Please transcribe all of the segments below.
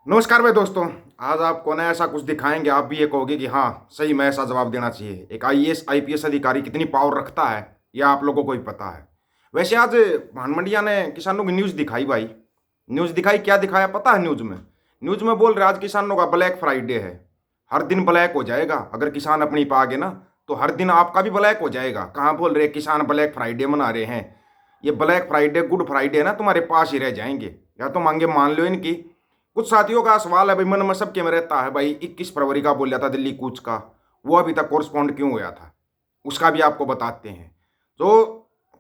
नमस्कार भाई दोस्तों। आज आपको ना ऐसा कुछ दिखाएंगे, आप भी ये कहोगे कि हाँ सही में ऐसा जवाब देना चाहिए। एक आईएएस आईपीएस अधिकारी कितनी पावर रखता है यह आप लोगों को ही पता है। वैसे आज भानमंडिया ने किसानों की न्यूज़ दिखाई भाई। न्यूज़ दिखाई, क्या दिखाया पता है? न्यूज़ में बोल रहे आज किसानों का ब्लैक फ्राइडे है। हर दिन ब्लैक हो जाएगा अगर किसान अपनी पा आगे ना, तो हर दिन आपका भी ब्लैक हो जाएगा। कहाँ बोल रहे किसान ब्लैक फ्राइडे मना रहे हैं? ये ब्लैक फ्राइडे गुड फ्राइडे ना तुम्हारे पास ही रह जाएंगे, या तो मांगे मान लो इनकी। कुछ साथियों का सवाल है भाई, मन में सबके में रहता है भाई, 21 फरवरी का बोल था दिल्ली कूच का, वो अभी तक कोरस्पॉन्ड क्यों हुआ था? उसका भी आपको बताते हैं। जो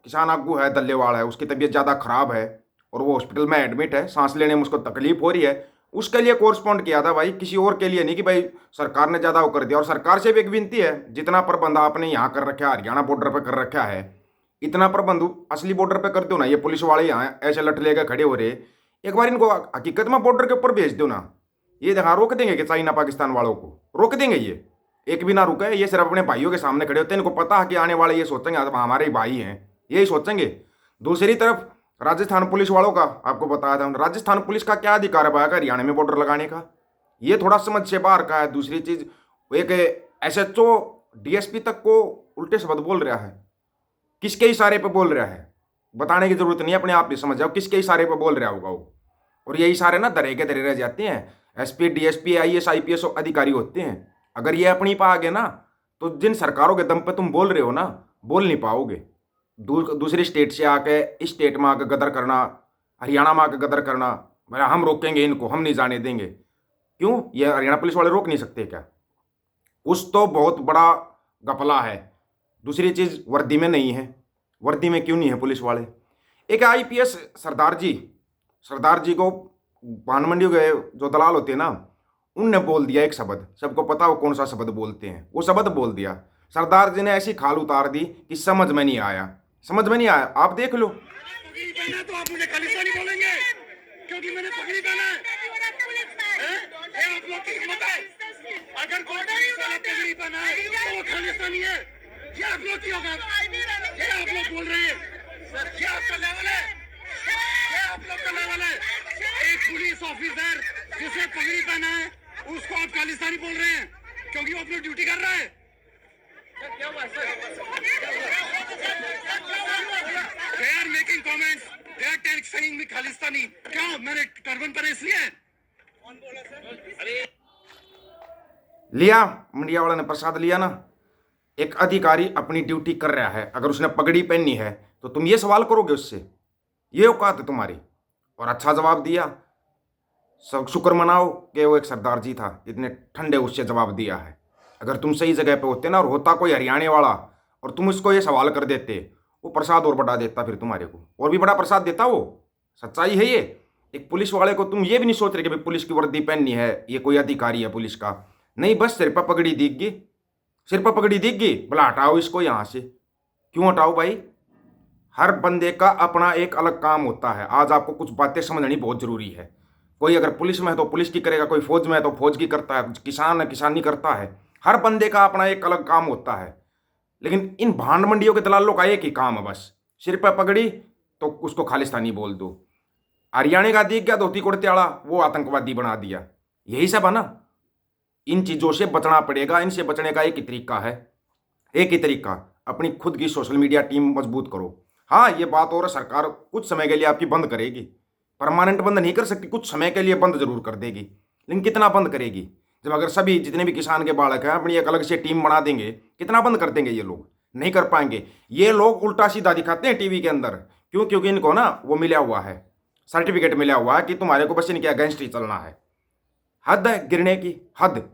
किसान आगू है, दल्लेवाड़ है, उसकी तबीयत ज़्यादा खराब है और वो हॉस्पिटल में एडमिट है, सांस लेने में उसको तकलीफ हो रही है, उसके लिए कोरस्पॉन्ड किया था भाई, किसी और के लिए नहीं कि भाई सरकार ने ज़्यादा वो कर दिया। और सरकार से भी एक विनती है, जितना प्रबंध आपने यहाँ कर रखा है, हरियाणा बॉर्डर पर कर रखा है, इतना प्रबंध असली बॉर्डर पर कर दो ना। ये पुलिस वाले यहाँ ऐसे लट लेकर खड़े हो रहे, एक बार इनको हकीकत में बॉर्डर के ऊपर भेज दो ना। ये देखा रोक देंगे कि चाइना पाकिस्तान वालों को रोक देंगे? ये एक भी ना रुके। ये सिर्फ अपने भाइयों के सामने खड़े होते हैं, इनको पता है कि आने वाले ये सोचेंगे अब हमारे ही भाई हैं, यही सोचेंगे। दूसरी तरफ राजस्थान पुलिस वालों का आपको बताया था, राजस्थान पुलिस का क्या अधिकार है भाई हरियाणा में बॉर्डर लगाने का? ये थोड़ा समझ से बाहर का है। दूसरी चीज, एक एसएचओ डीएसपी तक को उल्टे शब्द बोल रहा है। किसके इशारे पे बोल रहा है बताने की जरूरत नहीं है, अपने आप ही समझ जाओ किसके इशारे पे बोल रहा होगा वो। और ये इशारे ना धरे के धरे रह जाते हैं। एसपी डीएसपी आईएएस आईपीएस अधिकारी होते हैं, अगर ये अपनी पा आगे ना, तो जिन सरकारों के दम पे तुम बोल रहे हो ना, बोल नहीं पाओगे। दूसरी स्टेट से आके इस स्टेट में आके गदर करना, हरियाणा में आके गदर करना, मेरा हम रोकेंगे इनको, हम नहीं जाने देंगे। क्यों? ये हरियाणा पुलिस वाले रोक नहीं सकते क्या? कुछ तो बहुत बड़ा गपला है। दूसरी चीज, वर्दी में नहीं है। वर्दी में क्यों नहीं है पुलिस वाले? एक आईपीएस सरदार जी को भानमंडी के जो दलाल होते हैं ना, उनने बोल दिया एक शब्द, सबको पता वो कौन सा शब्द बोलते हैं, वो शब्द बोल दिया। सरदार जी ने ऐसी खाल उतार दी कि समझ में नहीं आया। समझ में नहीं आया, आप देख लो। पगड़ी पहना तो आप मुझे खालिस्तानी बोलेंगे क्योंकि मैंने पगड़ी पहना है? ये आप लोग की हिम्मत है? अगर कोई पुलिस वाला पगड़ी पहना है तो वो खालिस्तानी है? ये आप लोग की होगा? ये आप लोग बोल रहे हैं? ये आपका लेवल है? ये आप लोग का लेवल है? एक पुलिस ऑफिसर जिसने पगड़ी पहना है उसको आप खालिस्तानी बोल रहे हैं क्योंकि वो अपनी ड्यूटी कर रहा है? क्या हुआ sir? They are making comments. They are saying me Khalistani. क्या मैंने टर्बन पहना इसलिए? कौन बोला सर? अरे लिया मंडिया वाला ने प्रसाद लिया ना। एक अधिकारी अपनी ड्यूटी कर रहा है, अगर उसने पगड़ी पहनी है तो तुम ये सवाल करोगे उससे? ये औकात है तुम्हारी? और अच्छा जवाब दिया। सब शुक्र मनाओ कि वो एक सरदार जी था, इतने ठंडे उससे जवाब दिया है। अगर तुम सही जगह पे होते ना और होता कोई हरियाणा वाला और तुम उसको ये सवाल कर देते, वो प्रसाद और बढ़ा देता, फिर तुम्हारे को और भी बड़ा प्रसाद देता वो। सच्चाई है ये। एक पुलिस वाले को तुम ये भी नहीं सोच रहे कि भाई पुलिस की वर्दी पहननी है, ये कोई अधिकारी है पुलिस का, नहीं, बस सिर पर पगड़ी दिख गई, सिर पर पगड़ी दिख गई, भला हटाओ इसको यहाँ से। क्यों हटाओ भाई? हर बंदे का अपना एक अलग काम होता है। आज आपको कुछ बातें समझनी बहुत जरूरी है। कोई अगर पुलिस में है तो पुलिस की करेगा, कोई फौज में है तो फौज की करता है, किसान है किसानी करता है। हर बंदे का अपना एक अलग काम होता है। लेकिन इन भांड मंडियों के दलालों का एक ही काम है, बस सिर पर पगड़ी तो उसको खालिस्तानी बोल दो। हरियाणा का दिख गया धोती कुर्ते वाला, वो आतंकवादी बना दिया। यही सब है ना। इन चीजों से बचना पड़ेगा। इनसे बचने का एक ही तरीका है, एक ही तरीका, अपनी खुद की सोशल मीडिया टीम मजबूत करो। हाँ, ये बात और सरकार कुछ समय के लिए आपकी बंद करेगी, परमानेंट बंद नहीं कर सकती, कुछ समय के लिए बंद जरूर कर देगी। लेकिन कितना बंद करेगी? जब अगर सभी जितने भी किसान के बालक हैं अपनी एक अलग से टीम बना देंगे, कितना बंद कर देंगे? ये लोग नहीं कर पाएंगे। ये लोग उल्टा सीधा दिखाते हैं टीवी के अंदर। क्यों? क्योंकि इनको ना वो मिला हुआ है, सर्टिफिकेट मिला हुआ है कि तुम्हारे को बस इनके अगेंस्ट ही चलना है। हद है गिरने की, हद।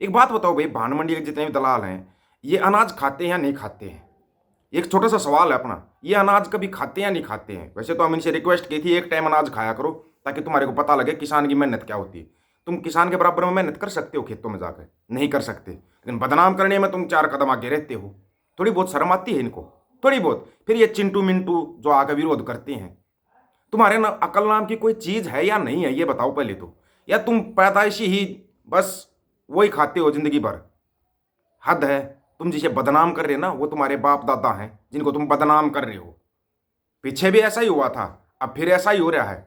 एक बात बताओ भाई, भान मंडी के जितने भी दलाल हैं, ये अनाज खाते हैं या नहीं खाते हैं? एक छोटा सा सवाल है अपना, ये अनाज कभी खाते हैं या नहीं खाते हैं? वैसे तो हम इनसे रिक्वेस्ट की थी एक टाइम अनाज खाया करो, ताकि तुम्हारे को पता लगे किसान की मेहनत क्या होती है। तुम किसान के बराबर में मेहनत कर सकते हो खेतों में जाकर? नहीं कर सकते। लेकिन बदनाम करने में तुम 4 कदम आगे रहते हो। थोड़ी बहुत शर्म आती है इनको, थोड़ी बहुत। फिर ये चिंटू मिंटू जो आकर विरोध करते हैं, तुम्हारे ना अकल नाम की कोई चीज है या नहीं है, ये बताओ पहले तो। या तुम पैदाइशी ही बस वही खाते हो जिंदगी भर? हद है। तुम जिसे बदनाम कर रहे हो ना, वो तुम्हारे बाप दादा हैं जिनको तुम बदनाम कर रहे हो। पीछे भी ऐसा ही हुआ था, अब फिर ऐसा ही हो रहा है।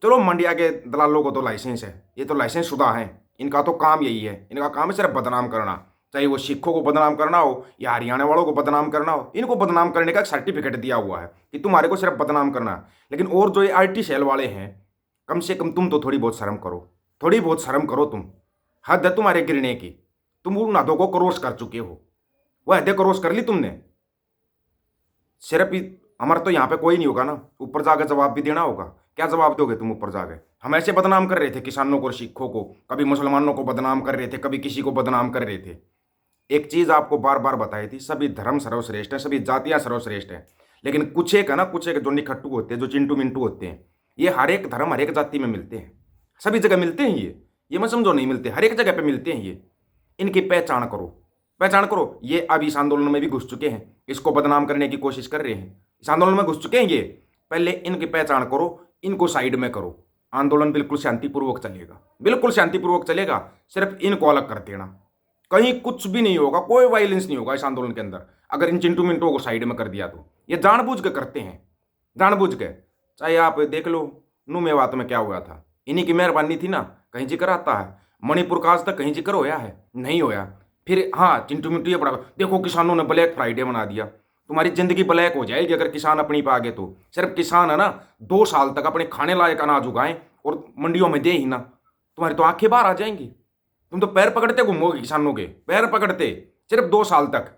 चलो मंडिया के दलालों को तो लाइसेंस है, ये तो लाइसेंस शुदा है, इनका तो काम यही है, इनका काम है सिर्फ बदनाम करना। चाहे वो सिखों को बदनाम करना हो या हरियाणा वालों को बदनाम करना हो, इनको बदनाम करने का एक सर्टिफिकेट दिया हुआ है कि तुम्हारे को सिर्फ बदनाम करना है। लेकिन और जो ये आईटी सेल वाले हैं, कम से कम तुम तो थोड़ी बहुत शर्म करो, थोड़ी बहुत शर्म करो तुम। हद है तुम्हारे गिरने की, तुम उन हदों को क्रॉस कर चुके हो। वह हदें क्रॉस कर ली तुमने। सिर्फ हमारा तो यहाँ पे कोई नहीं होगा ना, ऊपर जाकर जवाब भी देना होगा। क्या जवाब दोगे तुम ऊपर जाके? हम ऐसे बदनाम कर रहे थे किसानों को और सिखों को, कभी मुसलमानों को बदनाम कर रहे थे, कभी किसी को बदनाम कर रहे थे। एक चीज आपको बार बार बताई थी, सभी धर्म सर्वश्रेष्ठ है, सभी जातियां सर्वश्रेष्ठ हैं। लेकिन कुछ एक है ना, कुछ एक जो निखट्टू होते हैं, जो चिंटू मिंटू होते हैं, ये हर एक धर्म हर एक जाति में मिलते हैं, सभी जगह मिलते हैं। ये मत समझो नहीं मिलते, हर एक जगह पे मिलते हैं ये। इनकी पहचान करो, पहचान करो। ये अब इस आंदोलन में भी घुस चुके हैं, इसको बदनाम करने की कोशिश कर रहे हैं, इस आंदोलन में घुस चुके हैं ये। पहले इनकी पहचान करो, इनको साइड में करो। आंदोलन बिल्कुल शांतिपूर्वक चलेगा, बिल्कुल शांतिपूर्वक चलेगा। सिर्फ इनको अलग कर देना, कहीं कुछ भी नहीं होगा, कोई वायलेंस नहीं होगा इस आंदोलन के अंदर। अगर इन चिंटू मिंटू को साइड में कर दिया तो ये जानबूझ के करते हैं, जानबूझ के। चाहे आप देख लो नू मेवात में क्या हुआ था, इन्हीं की मेहरबानी थी ना, कहीं जिक्र आता है। मणिपुर का आज तक कहीं जिक्र होया है? नहीं होया। फिर हाँ, चिंटू मिंटू ये बड़ा देखो किसानों ने ब्लैक फ्राइडे बना दिया। तुम्हारी जिंदगी ब्लैक हो जाएगी अगर किसान अपनी पे आगे तो। सिर्फ किसान है ना, 2 साल तक अपने खाने लायक अनाज उगाएं और मंडियों में दे ही ना, तुम्हारी तो आंखें बाहर आ जाएंगी। तुम तो पैर पकड़ते घूमोगे किसानों के, पैर पकड़ते, सिर्फ 2 साल तक।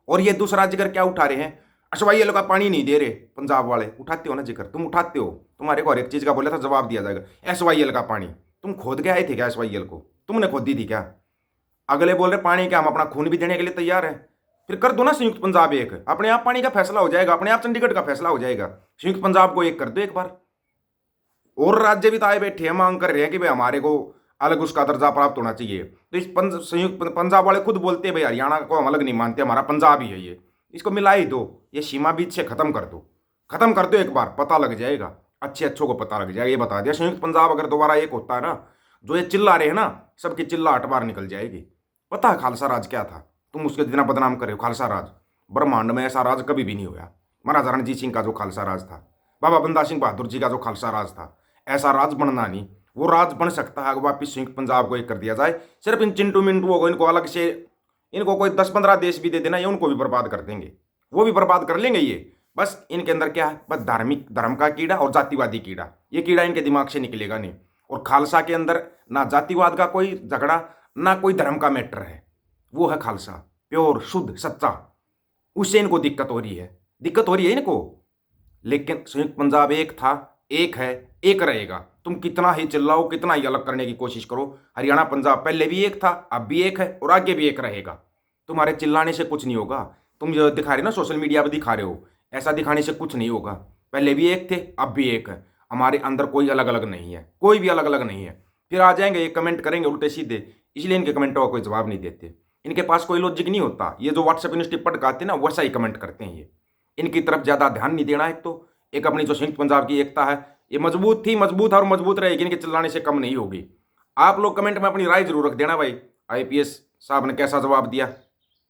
और ये दूसरा जिक्र क्या उठा रहे हैं? अशवाई का पानी नहीं दे रहे पंजाब वाले। उठाते हो ना जिक्र, तुम उठाते हो, तुम्हारे को हर एक चीज का बोला था जवाब दिया जाएगा। एसवाईएल का पानी तुम खोद के आए थे क्या? एसवाईएल को तुमने खोदी थी क्या? अगले बोल रहे पानी क्या हम अपना खून भी देने के लिए तैयार है। फिर कर दो ना संयुक्त पंजाब एक, अपने आप पानी का फैसला हो जाएगा, अपने आप चंडीगढ़ का फैसला हो जाएगा। संयुक्त पंजाब को एक कर दो एक बार। और राज्य भी तो आए बैठे हैं, मांग कर रहे हैं कि भाई हमारे को अलग उसका दर्जा प्राप्त होना चाहिए। तो इस संयुक्त पंजाब वाले खुद बोलते हैं भाई हरियाणा को हम अलग नहीं मानते, हमारा पंजाब ही है ये, इसको मिला ही दो। ये सीमा बीच से खत्म कर दो, खत्म कर दो एक बार, पता लग जाएगा, अच्छे अच्छों को पता लग जाएगा। ये बता दिया संयुक्त पंजाब अगर दोबारा एक होता है ना, जो ये चिल्ला रहे हैं ना, सबकी चिल्लाहट बाहर निकल जाएगी। पता है खालसा राज क्या था? तुम उसके जितना बदनाम कर रहे हो। खालसा राज ब्रह्मांड में ऐसा राज कभी भी नहीं हुआ। महाराजा रणजीत सिंह का जो खालसा राज था, बाबा बंदा सिंह बहादुर जी का जो खालसा राज था, ऐसा राज बनना नहीं। वो राज बन सकता है वापिस संयुक्त पंजाब को एक कर दिया जाए। सिर्फ इन चिंटू मिंटू को इनको अलग से, इनको कोई 10-15 देश भी दे देना, ये उनको भी बर्बाद कर देंगे, वो भी बर्बाद कर लेंगे ये। बस इनके अंदर क्या है? बस धार्मिक धर्म का कीड़ा और जातिवादी कीड़ा, ये कीड़ा इनके दिमाग से निकलेगा नहीं। और खालसा के अंदर ना जातिवाद का कोई झगड़ा, ना कोई धर्म का मैटर है। वो है खालसा, प्योर शुद्ध सच्चा। उससे इनको दिक्कत हो रही है, दिक्कत हो रही है इनको। लेकिन संयुक्त पंजाब एक था, एक है, एक रहेगा। तुम कितना ही चिल्लाओ, कितना ही अलग करने की कोशिश करो, हरियाणा पंजाब पहले भी एक था, अब भी एक है और आगे भी एक रहेगा। तुम्हारे चिल्लाने से कुछ नहीं होगा। तुम जो दिखा रहे हो ना, सोशल मीडिया पर दिखा रहे हो, ऐसा दिखाने से कुछ नहीं होगा। पहले भी एक थे, अब भी एक है। हमारे अंदर कोई अलग अलग नहीं है, कोई भी अलग अलग नहीं है। फिर आ जाएंगे ये कमेंट करेंगे उल्टे सीधे, इसलिए इनके कमेंटों का कोई जवाब नहीं देते। इनके पास कोई लॉजिक नहीं होता। ये जो व्हाट्सएप यूनिवर्सिटी पढ़काते ना, वैसा ही कमेंट करते हैं ये। इनकी तरफ ज़्यादा ध्यान नहीं देना। एक तो एक अपनी जो संयुक्त पंजाब की एकता है, ये मजबूत थी, मजबूत है और मजबूत रहेगी, इनके चिल्लाने से कम नहीं होगी। आप लोग कमेंट में अपनी राय जरूर रख देना भाई, आईपीएस साहब ने कैसा जवाब दिया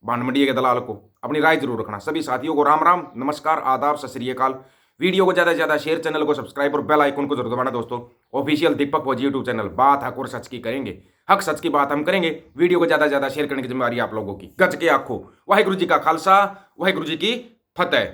भानमंडिया के दलाल को, अपनी राय जरूर रखना। सभी साथियों को राम राम, नमस्कार, आदाब, सत श्री अकाल। वीडियो को ज़्यादा से ज़्यादा शेयर, चैनल को सब्सक्राइब और बेल आइकन को जरूर दबाना दोस्तों। ऑफिशियल दीपक फौजी यूट्यूब चैनल, बात हक और सच की करेंगे, हक सच की बात हम करेंगे। वीडियो को ज़्यादा से ज़्यादा शेयर करने की जिम्मेवारी आप लोगों की। गज के आखो, वाहिगुरु जी का खालसा, वाहिगुरु जी की फतेह।